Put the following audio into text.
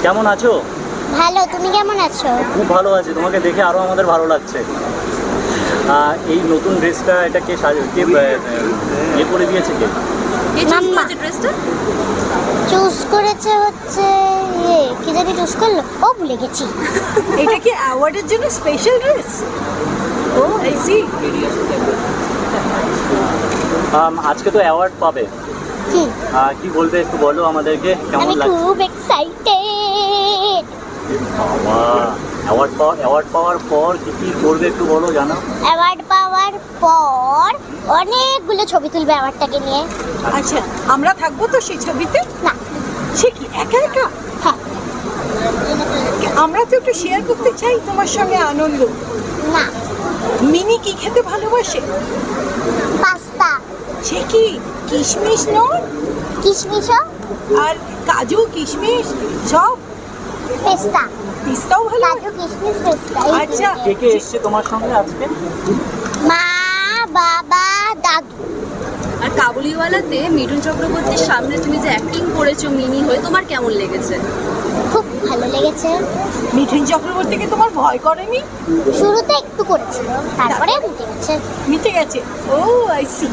কেমন আছো? ভালো, তুমি কেমন আছো? খুব ভালো আছি, তোমাকে দেখে আরো আমাদের ভালো লাগছে। এই নতুন ড্রেসটা এটা কে ইয়ে করে দিয়েছে কে? কে চুজ মাম্মা। করেছে ড্রেসটা? চুজ করেছে হচ্ছে কি জানি চুজ করলো, ও ভুলে গেছি। এটা কি অ্যাওয়ার্ডের জন্য special dress? Oh I see. আজকে তো অ্যাওয়ার্ড পাবে, কি? কি বলবে একটু বলো আমাদেরকে, কেমন আমি লাগছে? খুব এক্সাইটেড। বাবা, অ্যাওয়ার্ড পাওয়ার পর কি কি করবে একটু বলো, জানো? অ্যাওয়ার্ড পাওয়ার পর অনেকগুলো ছবি তুলবে অ্যাওয়ার্ডটাকে নিয়ে। আচ্ছা, আমরা থাকবো তো সেই ছবিতে? না, সে কি একা একা? হ্যাঁ, আমরা তো একটু শেয়ার করতে চাই তোমার সঙ্গে আনন্দ। না, মিনি কি খেতে ভালোবাসে? পাস্তা, সে কি কিশমিশ নয়? কিশমিশও, আর কাজু কিশমিশ সব? পেস্তা, পিস্তাও ভালো? কাজু কিশমিশ পেস্তা। আচ্ছা। কে কে এসছে তোমার সঙ্গে আজকে? মা, বাবা, দাদু। আর কাবুলিওয়ালাতে মিঠুন চক্রবর্তীর সামনে তুমি যে অ্যাক্টিং করেছো মিনি হয়ে, তোমার কেমন লেগেছে? খুব ভালো লেগেছে। মিঠুন চক্রবর্তীকে তোমার ভয় করেনি? শুরুতে একটু করেছিল, তারপরে মিটে গেছে। মিটে গেছে। ও আই সি।